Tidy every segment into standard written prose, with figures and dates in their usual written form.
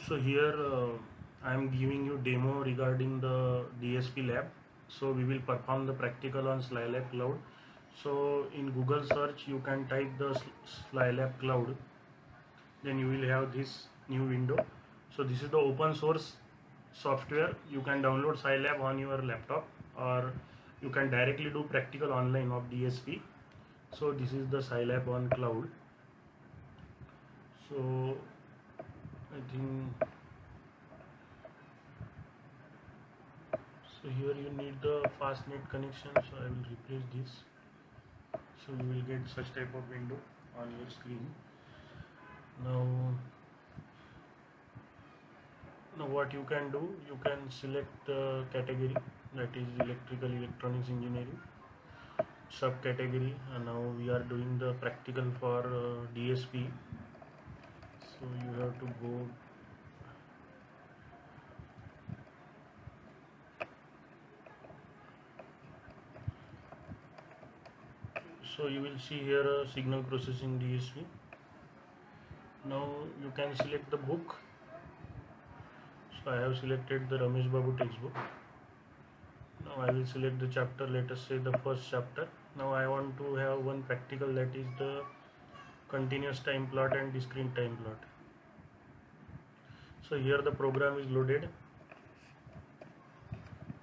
So here I am giving you demo regarding the DSP lab. So we will perform the practical on Slylab Cloud. So in Google search you can type the Slylab Cloud, then you will have this new window. So this is the open source software. You can download Scilab on your laptop, or you can directly do practical online of DSP. So this is the Scilab on cloud. So I think so here you need the fast net connection, so I will replace this. So you will get such type of window on your screen. Now what you can do, you can select the category, that is electrical electronics engineering subcategory, and now we are doing the practical for DSP. So you have to go. So you will see here signal processing DSP. Now you can select the book. So I have selected the Ramesh Babu textbook. Now I will select the chapter, let us say the first chapter. Now I want to have one practical, that is the continuous time plot and discrete time plot. So here the program is loaded.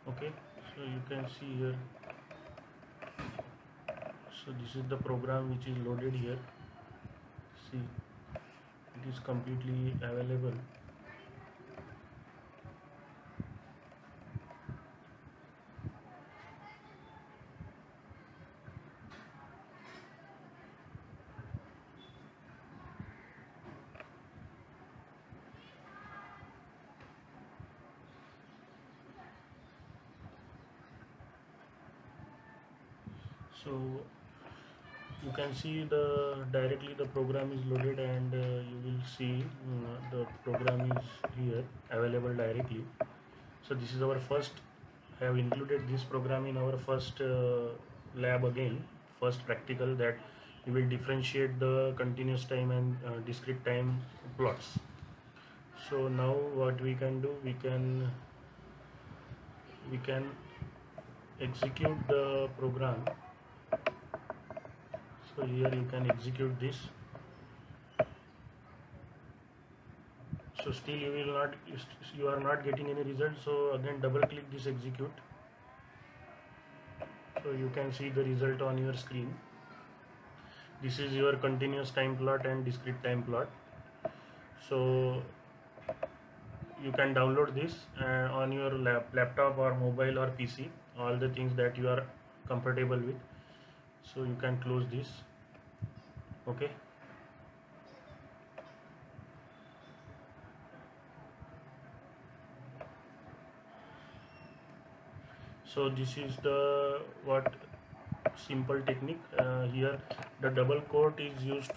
Okay, so you can see here. So this is the program which is loaded here. See, it is completely available. So you can see the directly the program is loaded, and you will see the program is here available directly. So this is our first, I have included this program in our first lab again, first practical, that we will differentiate the continuous time and discrete time plots. So now what we can do, we can execute the program. So here you can execute this. So still you are not getting any result. So again double click this execute. So you can see the result on your screen. This is your continuous time plot and discrete time plot. So you can download this on your laptop or mobile or PC, all the things that you are comfortable with. So you can close this. Okay. So this is the what simple technique. Here the double quote is used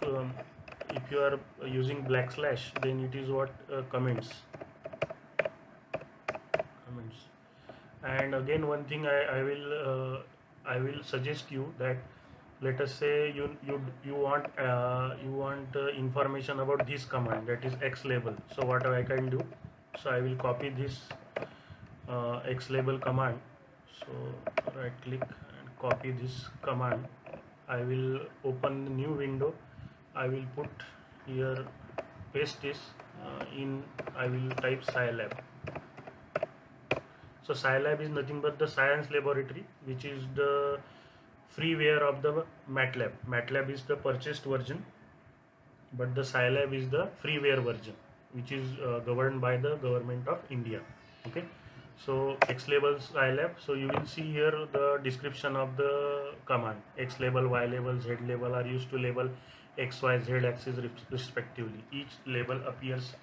if you are using black slash, then it is what comments. And again one thing I will suggest you that, let us say you want information about this command, that is X label. So what I can do, so I will copy this X label command. So right click and copy this command. I will open the new window. I will put here, paste this in, I will type Scilab. So Scilab is nothing but the science laboratory, which is the freeware of the MATLAB. MATLAB is the purchased version, but the Scilab is the freeware version, which is governed by the government of India. Okay. So X label Scilab. So you will see here the description of the command. X label, Y label, Z label are used to label X, Y, Z axis respectively. Each label appears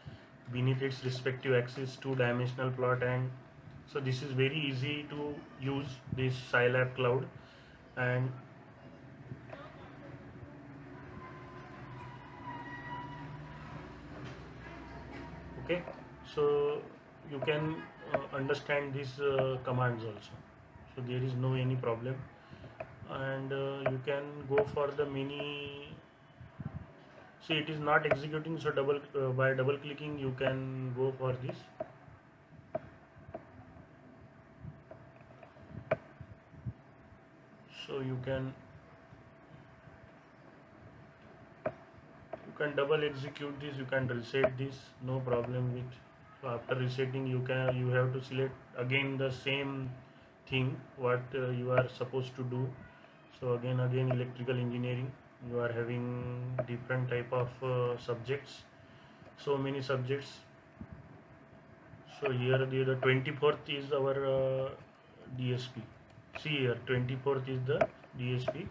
beneath its respective axis, two-dimensional plot, and so this is very easy to use this Scilab cloud. And okay, so you can understand these commands also. So there is no any problem, and you can go for the many See, it is not executing, so by double clicking you can go for this. So you can double execute this, you can reset this, no problem with. So after resetting, you have to select again the same thing what you are supposed to do. So again electrical engineering, you are having different type of subjects, so many subjects. So here the 24th is our DSP. See here, 24th is the DSP.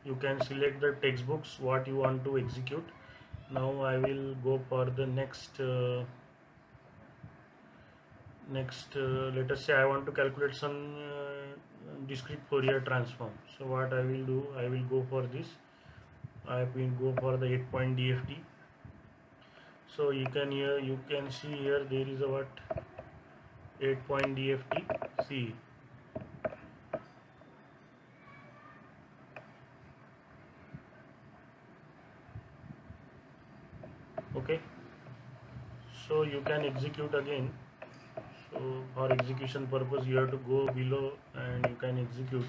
You can select the textbooks what you want to execute. Now I will go for the next let us say I want to calculate some discrete Fourier transform. So what I will do, I will go for this. I will go for the 8-point DFT. So you can see here there is a what 8-point DFT. See, okay. So you can execute again. So for execution purpose you have to go below and you can execute.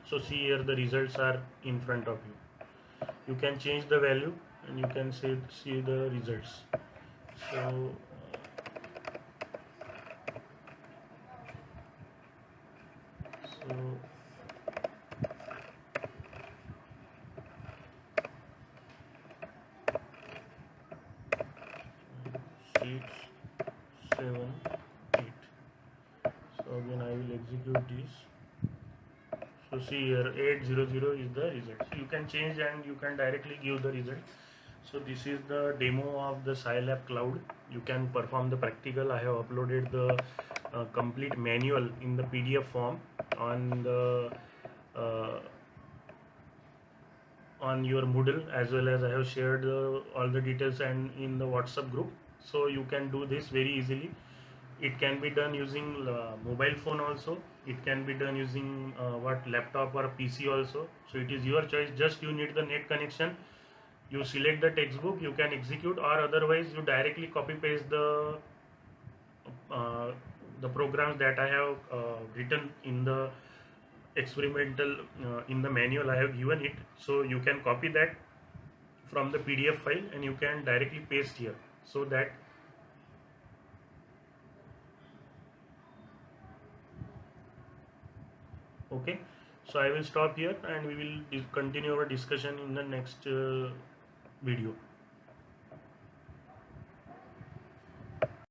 So see here the results are in front of you. You can change the value and you can see the results. So so 6, 7, 8. So again I will execute this. So see here 800 is the result. So you can change and you can directly give the result. So this is the demo of the Scilab Cloud. You can perform the practical. I have uploaded the complete manual in the PDF form on the uh, on your Moodle, as well as I have shared all the details and in the WhatsApp group. So you can do this very easily. It can be done using mobile phone also. It can be done using what laptop or PC also. So it is your choice. Just you need the net connection. You select the textbook. You can execute, or otherwise you directly copy paste uh, the programs that I have written in the experimental in the manual I have given it. So you can copy that from the PDF file and you can directly paste here, so that okay. So I will stop here and we will continue our discussion in the next video.